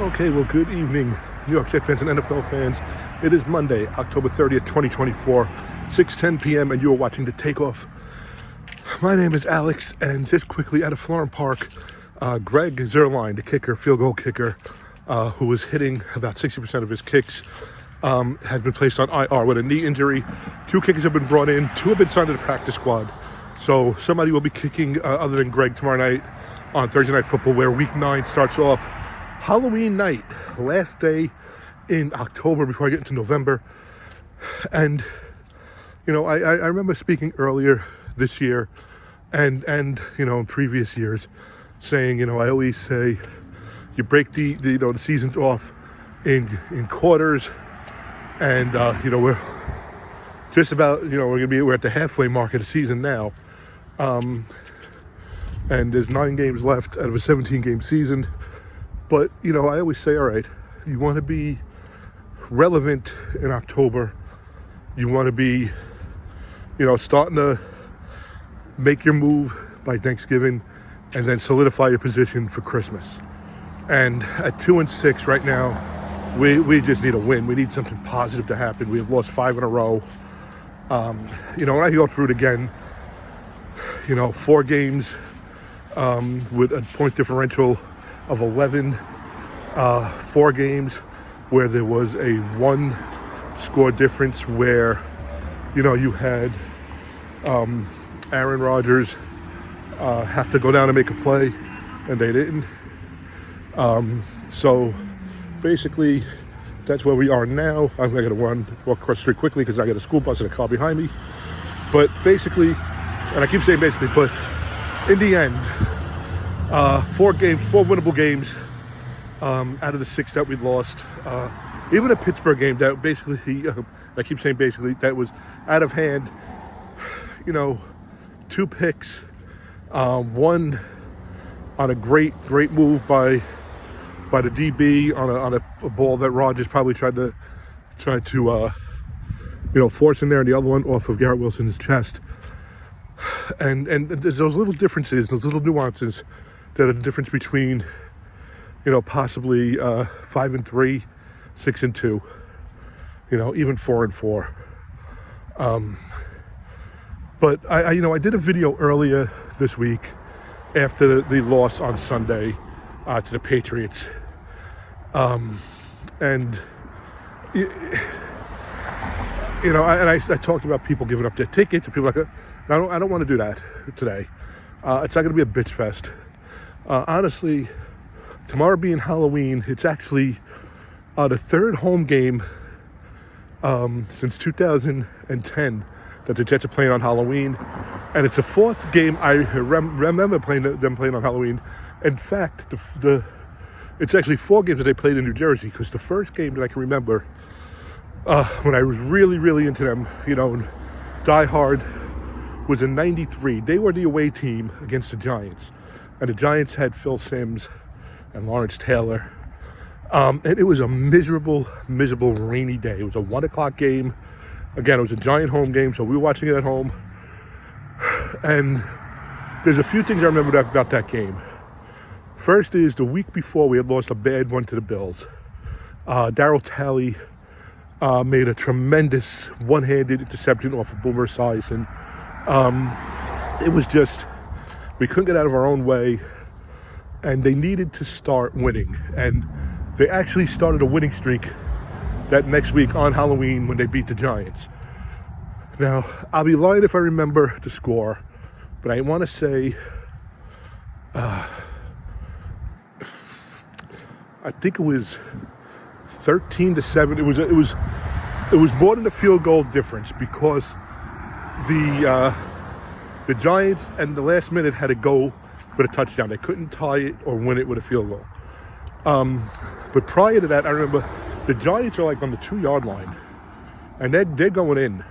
Okay, well, good evening, New York Jets fans and NFL fans. It is Monday, October 30th, 2024, 6:10 p.m., and you are watching The Takeoff. My name is Alex, and just quickly, out of Florham Park, Greg Zuerlein, the kicker, field goal kicker, who was hitting about 60% of his kicks, has been placed on IR with a knee injury. 2 kickers have been brought in. 2 have been signed to the practice squad. So somebody will be kicking other than Greg tomorrow night on Thursday Night Football, where Week 9 starts off. Halloween night, last day in October before I get into November. And, you know, I remember speaking earlier this year and in previous years saying, I always say you break the seasons off in quarters, and, we're just about, we're at the halfway mark of the season now. And there's 9 games left out of a 17-game season. But, I always say, all right, you want to be relevant in October. You want to be, starting to make your move by Thanksgiving and then solidify your position for Christmas. And at 2-6 right now, we just need a win. We need something positive to happen. We have lost 5 in a row. When I go through it again, 4 games with a point differential of 11, 4 games where there was a 1 score difference, where you had Aaron Rodgers have to go down and make a play, and they didn't. So basically that's where we are now. I'm going to walk across the street quickly because I got a school bus and a car behind me. But basically, and I keep saying basically, but in the end, 4 winnable games out of the 6 that we lost. Even a Pittsburgh game that basically, I keep saying basically, that was out of hand. 2 picks, 1 on a great move by the DB on a ball that Rodgers probably tried to force in there, and the other one off of Garrett Wilson's chest. And there's those little differences, those little nuances that are the difference between, possibly 5-3, 6-2, even 4-4. But I did a video earlier this week after the loss on Sunday to the Patriots, and I talked about people giving up their tickets and people like that. I don't want to do that today. It's not going to be a bitch fest. Honestly, tomorrow being Halloween, it's actually the 3rd home game since 2010 that the Jets are playing on Halloween, and it's the 4th game I remember them playing on Halloween. In fact, it's actually 4 games that they played in New Jersey, because the first game that I can remember when I was really, really into them, die hard, was in '93. They were the away team against the Giants, and the Giants had Phil Simms and Lawrence Taylor. And it was a miserable rainy day. It was a 1 o'clock game. Again, it was a Giant home game, so we were watching it at home. And there's a few things I remember about that game. First is, the week before, we had lost a bad one to the Bills. Darryl Talley made a tremendous one-handed interception off of Boomer Esiason. It was just, we couldn't get out of our own way, and they needed to start winning. And they actually started a winning streak that next week on Halloween when they beat the Giants. Now, I'll be lying if I remember the score, but I want to say, I think it was 13-7. It was more than a field goal difference, because the Giants and the last minute had to go for the touchdown. They couldn't tie it or win it with a field goal. But prior to that, I remember the Giants are like on the 2-yard line, and they're going in,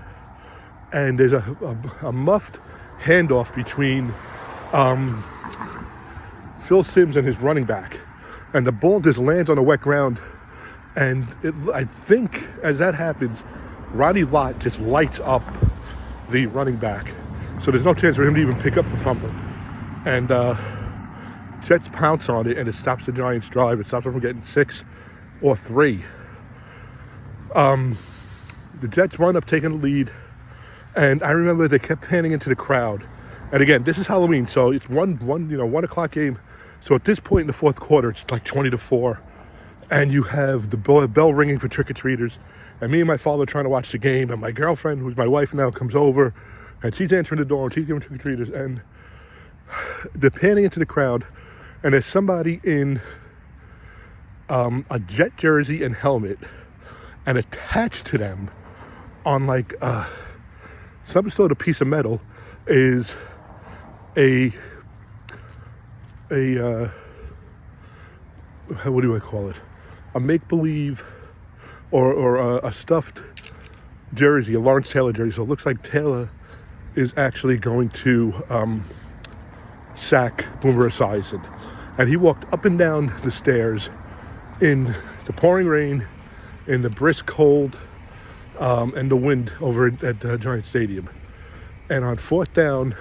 and there's a muffed handoff between Phil Simms and his running back, and the ball just lands on the wet ground, and I think as that happens, Ronnie Lott just lights up the running back, so there's no chance for him to even pick up the fumble. And Jets pounce on it, and it stops the Giants' drive. It stops them from getting 6 or 3. The Jets wound up taking the lead, and I remember they kept panning into the crowd. And again, this is Halloween, so it's 1 o'clock game. So at this point in the fourth quarter, it's like 20-4, and you have the bell ringing for trick-or-treaters, and me and my father trying to watch the game, and my girlfriend, who's my wife now, comes over, and she's answering the door, and she's giving trick-or-treaters, and they're panning into the crowd, and there's somebody in a Jet jersey and helmet, and attached to them on like some sort of piece of metal is a what do I call it? A make-believe or a stuffed jersey, a Lawrence Taylor jersey. So it looks like Taylor is actually going to sack Boomer Esiason. And he walked up and down the stairs in the pouring rain, in the brisk cold, and the wind over at Giant Stadium. And on fourth down,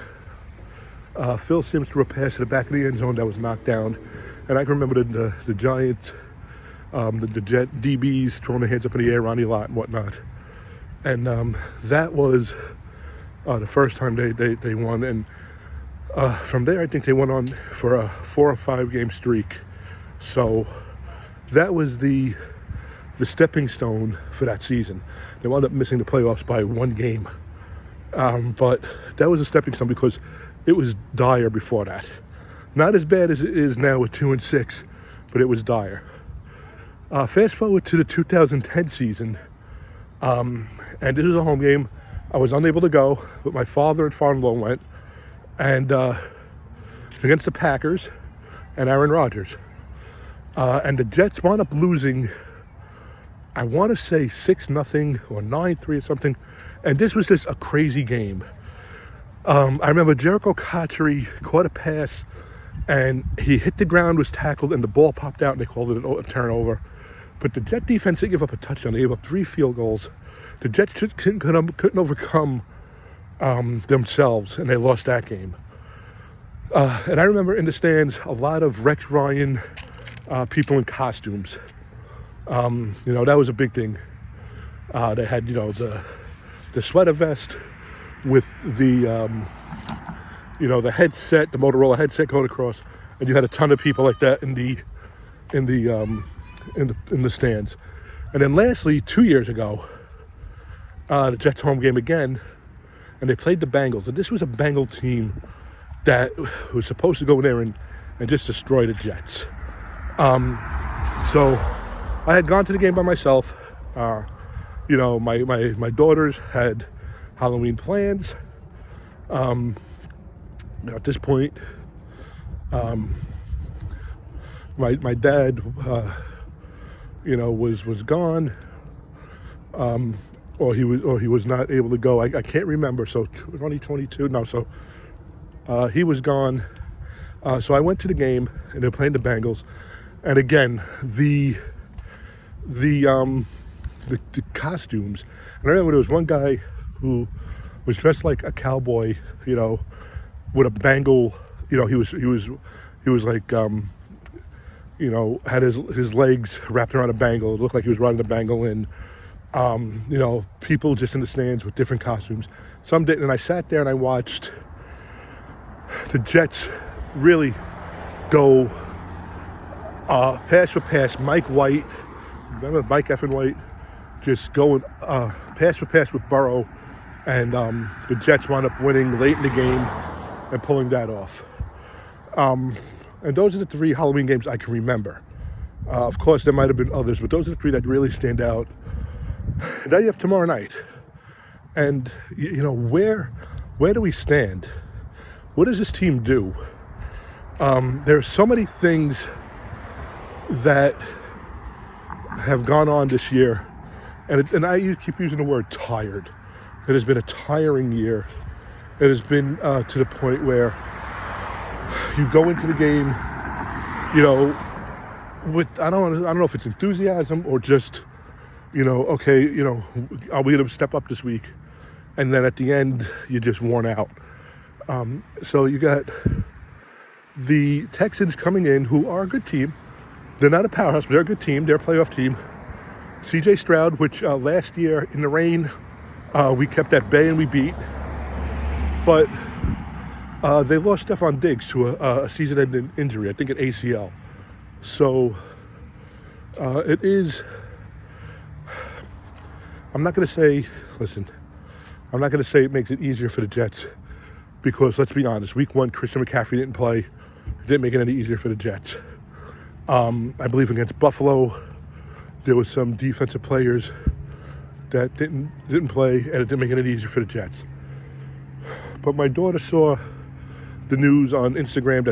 Phil Simms threw a pass to the back of the end zone that was knocked down. And I can remember the Giants, the Jet DBs throwing their hands up in the air around the lot and whatnot. And that was the first time they won. And from there, I think they went on for a 4 or 5 game streak. So that was the stepping stone for that season. They wound up missing the playoffs by 1 game. But that was a stepping stone because it was dire before that. Not as bad as it is now with 2-6, but it was dire. Fast forward to the 2010 season, and this was a home game. I was unable to go, but my father and father-in-law went, and against the Packers and Aaron Rodgers. And the Jets wound up losing, I want to say 6-0 or 9-3 or something. And this was just a crazy game. I remember Jericho Cotchery caught a pass, and he hit the ground, was tackled, and the ball popped out, and they called it a turnover. But the Jet defense didn't give up a touchdown. They gave up 3 field goals. The Jets couldn't overcome themselves, and they lost that game. And I remember in the stands a lot of Rex Ryan people in costumes. That was a big thing. They had, the sweater vest with the headset, the Motorola headset going across, and you had a ton of people like that in the stands. And then lastly, 2 years ago, the Jets home game again, and they played the Bengals. And this was a Bengal team that was supposed to go in there and just destroy the Jets. So I had gone to the game by myself. My daughters had Halloween plans. At this point, my dad, was gone, or he was not able to go. I can't remember. So 2022, no. So he was gone. So I went to the game, and they're playing the Bengals. And again, the costumes. And I remember there was one guy who was dressed like a cowboy, with a Bengal. He was like, had his legs wrapped around a Bengal. It looked like he was riding a Bengal in. People just in the stands with different costumes. Some didn't. And I sat there and I watched the Jets really go pass for pass. Mike White, remember Mike effing White, just going pass for pass with Burrow, and the Jets wound up winning late in the game and pulling that off. And those are the 3 Halloween games I can remember. Of course, there might have been others, but those are the 3 that really stand out. And now you have tomorrow night, and where do we stand? What does this team do? There are so many things that have gone on this year, and I keep using the word tired. It has been a tiring year. It has been to the point where you go into the game, with I don't know if it's enthusiasm or just, are we going to step up this week? And then at the end, you're just worn out. So you got the Texans coming in, who are a good team. They're not a powerhouse, but they're a good team. They're a playoff team. C.J. Stroud, which last year in the rain, we kept at bay and we beat. But they lost Stephon Diggs to a season-ending injury, I think an ACL. So it is... I'm not going to say it makes it easier for the Jets, because let's be honest, week 1, Christian McCaffrey didn't play. It didn't make it any easier for the Jets. I believe against Buffalo, there was some defensive players that didn't play, and it didn't make it any easier for the Jets. But my daughter saw the news on Instagram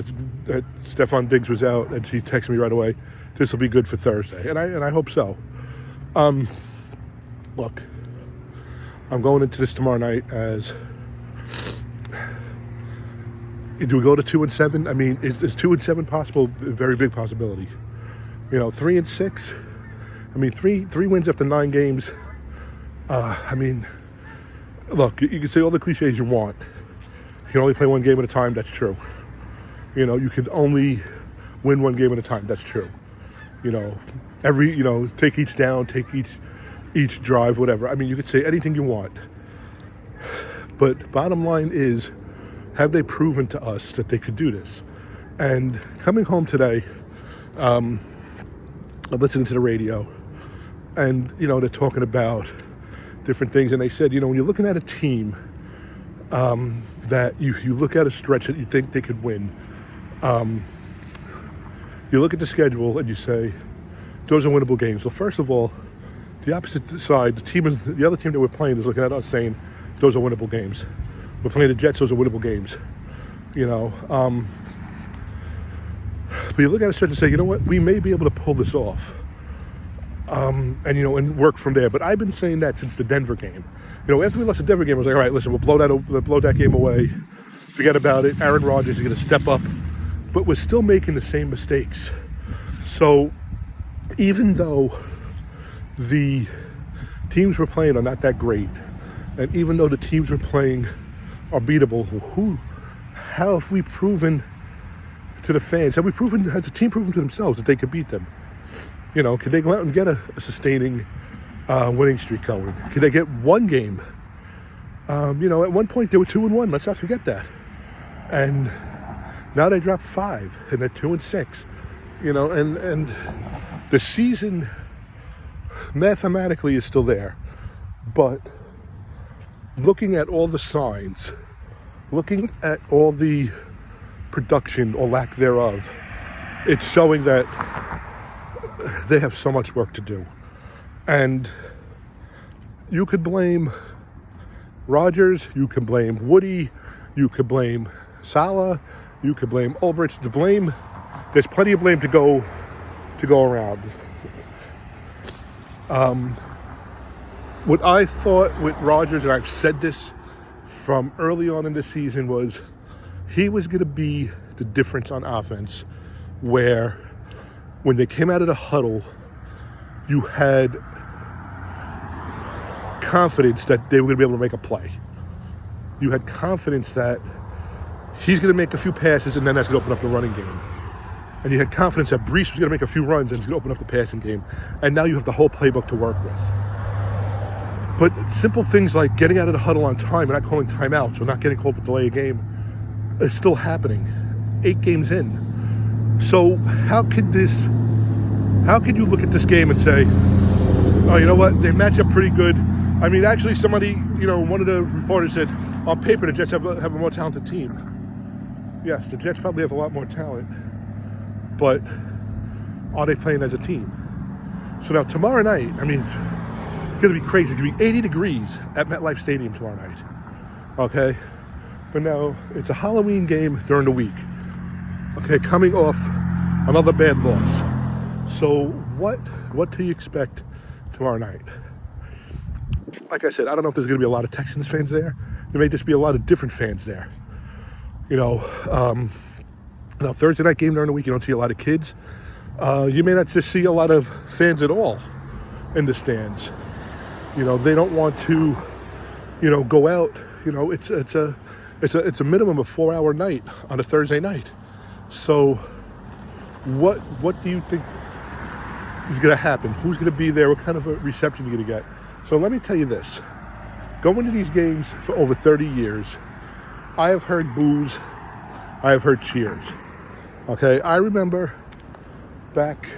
that Stephon Diggs was out, and she texted me right away, this will be good for Thursday, and I hope so. Look, I'm going into this tomorrow night as, do we go to 2-7? I mean, is 2-7 possible? A very big possibility. 3-6. I mean, three wins after 9 games. I mean, look, you can say all the cliches you want. You can only play one game at a time. That's true. You can only win one game at a time. That's true. Take each down, take each drive, whatever. I mean, you could say anything you want. But bottom line is, have they proven to us that they could do this? And coming home today, I'm listening to the radio, and, they're talking about different things. And they said, when you're looking at a team that you look at a stretch that you think they could win, you look at the schedule and you say, those are winnable games. So first of all, the opposite side, the other team that we're playing is looking at us saying, those are winnable games. We're playing the Jets, those are winnable games. But you look at it and say, you know what, we may be able to pull this off. And work from there. But I've been saying that since the Denver game. After we lost the Denver game, I was like, all right, listen, we'll blow that game away. Forget about it. Aaron Rodgers is going to step up. But we're still making the same mistakes. So even though the teams we're playing are not that great, and even though the teams we're playing are beatable, how have we proven to the fans, has the team proven to themselves that they could beat them? Could they go out and get a sustaining winning streak going? Could they get one game? At one point they were 2-1. Let's not forget that. And now they dropped 5, and they're 2-6. And the season mathematically is still there, but looking at all the signs, looking at all the production or lack thereof, it's showing that they have so much work to do. And you could blame Rodgers, you can blame Woody, you could blame Saleh, you could blame Ulbrich. There's plenty of blame to go around. What I thought with Rodgers, and I've said this from early on in the season, was he was going to be the difference on offense, where when they came out of the huddle, you had confidence that they were going to be able to make a play. You had confidence that he's going to make a few passes and then that's going to open up the running game. And you had confidence that Brees was going to make a few runs and it's going to open up the passing game. And now you have the whole playbook to work with. But simple things like getting out of the huddle on time and not calling timeouts or not getting called to delay a game is still happening 8 games in. So how could you look at this game and say, oh, you know what, they match up pretty good? I mean, actually somebody, one of the reporters said, on paper, the Jets have a more talented team. Yes, the Jets probably have a lot more talent, but are they playing as a team? So now tomorrow night, I mean, it's going to be crazy. It's going to be 80 degrees at MetLife Stadium tomorrow night. Okay? But now it's a Halloween game during the week. Okay, coming off another bad loss. So what do you expect tomorrow night? Like I said, I don't know if there's going to be a lot of Texans fans there. There may just be a lot of different fans there. Now Thursday night game during the week, you don't see a lot of kids. You may not just see a lot of fans at all in the stands. They don't want to, go out. It's a minimum of 4-hour night on a Thursday night. So what do you think is going to happen? Who's going to be there? What kind of a reception are you going to get? So let me tell you this. Going to these games for over 30 years, I have heard boos. I have heard cheers. Okay, I remember back,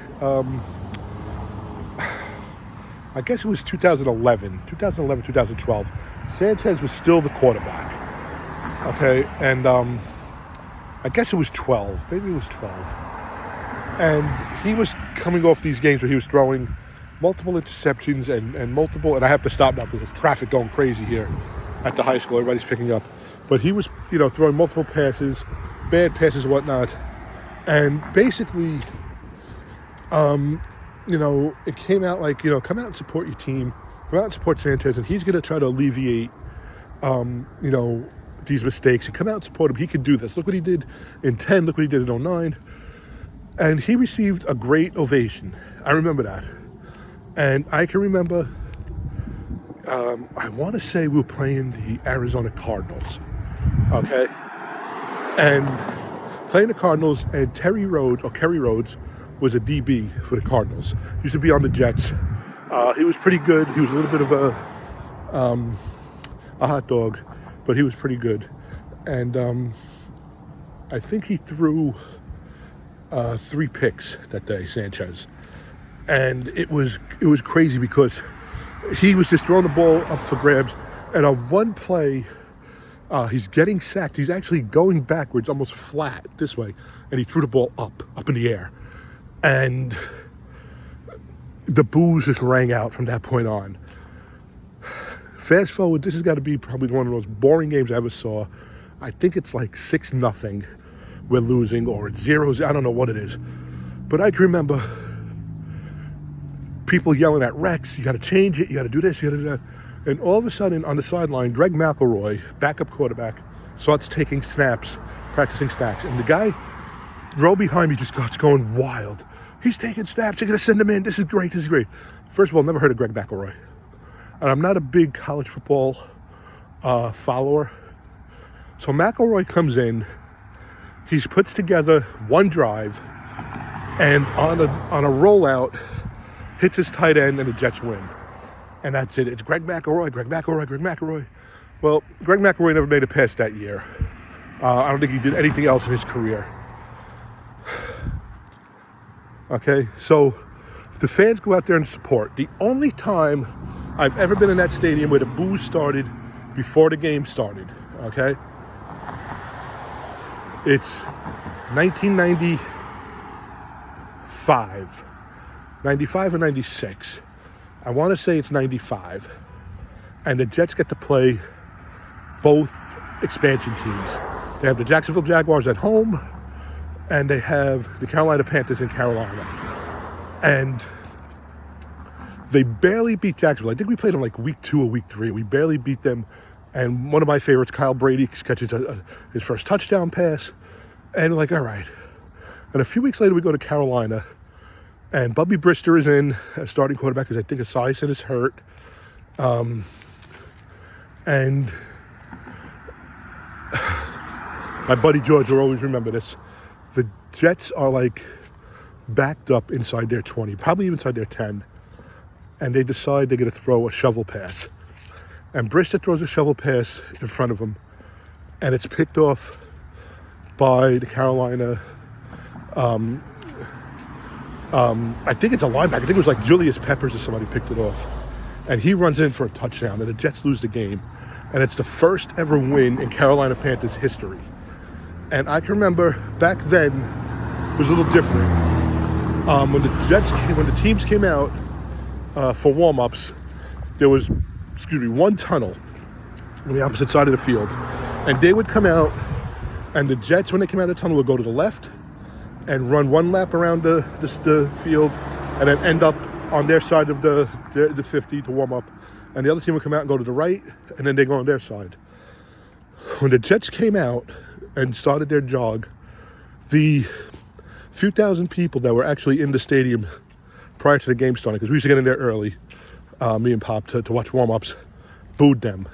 I guess it was 2011, 2012. Sanchez was still the quarterback. Okay, and I guess it was 12. Maybe it was 12. And he was coming off these games where he was throwing multiple interceptions and multiple, and I have to stop now because there's traffic going crazy here at the high school. Everybody's picking up. But he was, throwing multiple passes, bad passes and whatnot. And basically, it came out like, come out and support your team. Come out and support Sanchez, and he's going to try to alleviate, these mistakes. And come out and support him. He can do this. Look what he did in 10. Look what he did in 09. And he received a great ovation. I remember that. And I can remember, I want to say we were playing the Arizona Cardinals. Okay? And playing the Cardinals, and Kerry Rhodes was a DB for the Cardinals. Used to be on the Jets. He was pretty good. He was a little bit of a hot dog, but he was pretty good. And I think he threw 3 picks that day, Sanchez. And it was crazy because he was just throwing the ball up for grabs. And on one play, he's getting sacked. He's actually going backwards, almost flat this way. And he threw the ball up in the air. And the boos just rang out from that point on. Fast forward, this has got to be probably one of the most boring games I ever saw. I think it's like 6-0. We're losing, or it's 0-0. I don't know what it is. But I can remember people yelling at Rex, you got to change it, you got to do this, you got to do that. And all of a sudden, on the sideline, Greg McElroy, backup quarterback, starts taking snaps, practicing snaps. And the guy, row behind me, just starts going wild. He's taking snaps, they're going to send him in. This is great, this is great. First of all, never heard of Greg McElroy. And I'm not a big college football follower. So McElroy comes in, he puts together one drive, and on a rollout, hits his tight end, and the Jets win. And that's it. It's Greg McElroy. Well, Greg McElroy never made a pass that year. I don't think he did anything else in his career. Okay, so the fans go out there and support. The only time I've ever been in that stadium where the boos started before the game started, okay? It's 1995. 95 or 96. I want to say it's 95. And the Jets get to play both expansion teams. They have the Jacksonville Jaguars at home, and they have the Carolina Panthers in Carolina. And they barely beat Jacksonville. I think we played them like week 2 or week 3. We barely beat them. And one of my favorites, Kyle Brady, catches his first touchdown pass. And like, all right. And a few weeks later, we go to Carolina. And Bubby Brister is in as starting quarterback because I think Esiason is hurt. And my buddy George will always remember this. The Jets are like backed up inside their 20, probably even inside their 10. And they decide they're going to throw a shovel pass. And Brister throws a shovel pass in front of him. And it's picked off by the Carolina I think it's a linebacker. I think it was like Julius Peppers or somebody picked it off. And he runs in for a touchdown, and the Jets lose the game. And it's the first ever win in Carolina Panthers history. And I can remember back then, it was a little different. When the teams came out for warm-ups, there was, one tunnel on the opposite side of the field. And they would come out, and the Jets, when they came out of the tunnel, would go to the left and run one lap around the field, and then end up on their side of the 50 to warm up. And the other team would come out and go to the right, and then they go on their side. When the Jets came out and started their jog, the few thousand people that were actually in the stadium prior to the game starting, because we used to get in there early, me and Pop, to watch warm-ups, booed them.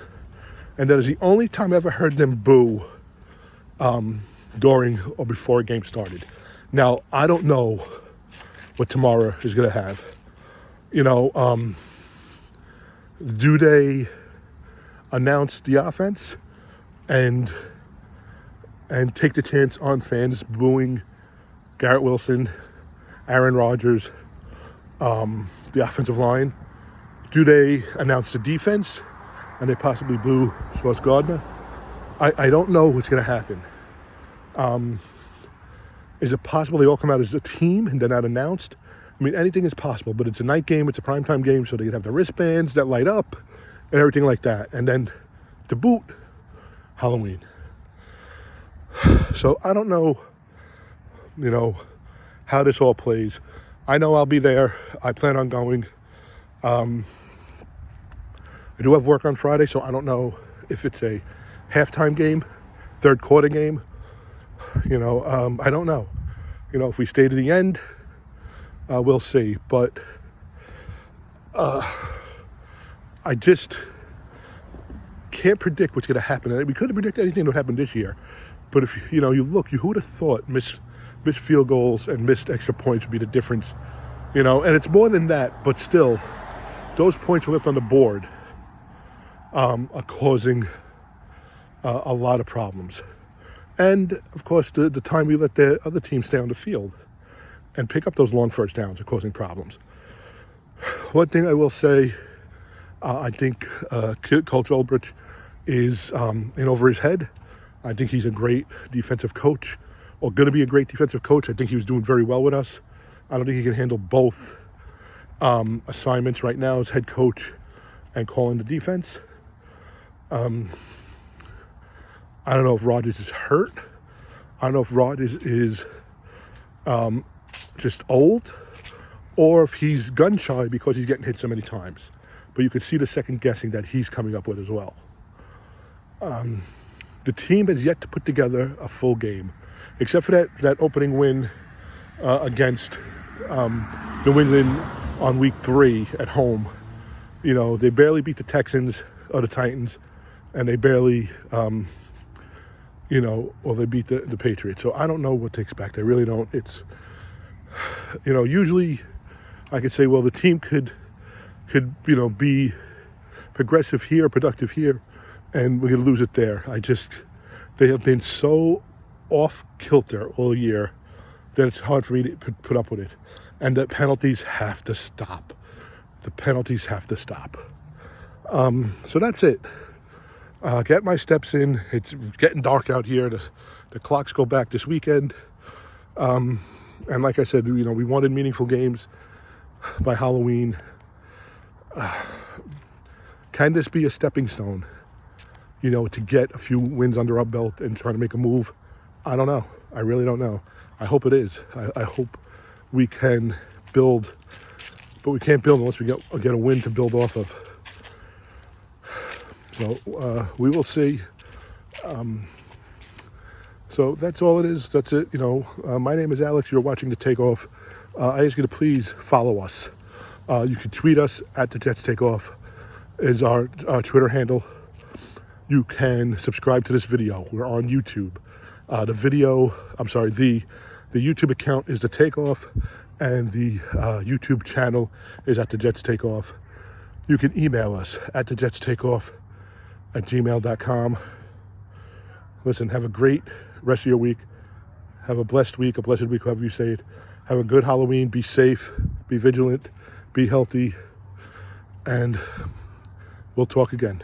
And that is the only time I ever heard them boo during or before a game started. Now, I don't know what tomorrow is going to have. Do they announce the offense and take the chance on fans booing Garrett Wilson, Aaron Rodgers, the offensive line? Do they announce the defense and they possibly boo Sauce Gardner? I don't know what's going to happen. Is it possible they all come out as a team and they're not announced? I mean, anything is possible, but it's a night game, it's a primetime game, so they can have the wristbands that light up and everything like that. And then to boot, Halloween. So I don't know, how this all plays. I know I'll be there. I plan on going. I do have work on Friday, so I don't know if it's a halftime game, third quarter game. I don't know. If we stay to the end, we'll see. But I just can't predict what's going to happen. And we couldn't predict anything that would happen this year. But if you look, who would have thought missed field goals and missed extra points would be the difference? And it's more than that, but still, those points were left on the board are causing a lot of problems. And, of course, the time we let the other team stay on the field and pick up those long first downs are causing problems. One thing I will say, I think Coach Ulbrich is in over his head. I think he's a great defensive coach, or going to be a great defensive coach. I think he was doing very well with us. I don't think he can handle both assignments right now as head coach and calling the defense. I don't know if Rodgers is hurt. I don't know if Rodgers is just old, or if he's gun shy because he's getting hit so many times. But you could see the second guessing that he's coming up with as well. The team has yet to put together a full game, except for that opening win against New England on week 3 at home. They barely beat the Texans or the Titans, and they barely, or they beat the Patriots. So I don't know what to expect. I really don't. It's, usually I could say, well, the team could be progressive here, productive here, and we're going to lose it there. They have been so off kilter all year that it's hard for me to put up with it. And the penalties have to stop. So that's it. Get my steps in. It's getting dark out here. The clocks go back this weekend. And like I said, we wanted meaningful games by Halloween. Can this be a stepping stone, to get a few wins under our belt and try to make a move? I don't know. I really don't know. I hope it is. I hope we can build, but we can't build unless we get a win to build off of. So we will see. So that's all it is. That's it. My name is Alex. You're watching The Takeoff. I ask you to please follow us. You can tweet us at The Jets Takeoff is our Twitter handle. You can subscribe to this video. We're on YouTube. The YouTube account is The Takeoff, and the YouTube channel is at The Jets Takeoff. You can email us at thejets.takeoff@gmail.com. Listen, have a great rest of your week. Have a blessed week, however you say it. Have a good Halloween. Be safe, be vigilant, be healthy, and we'll talk again.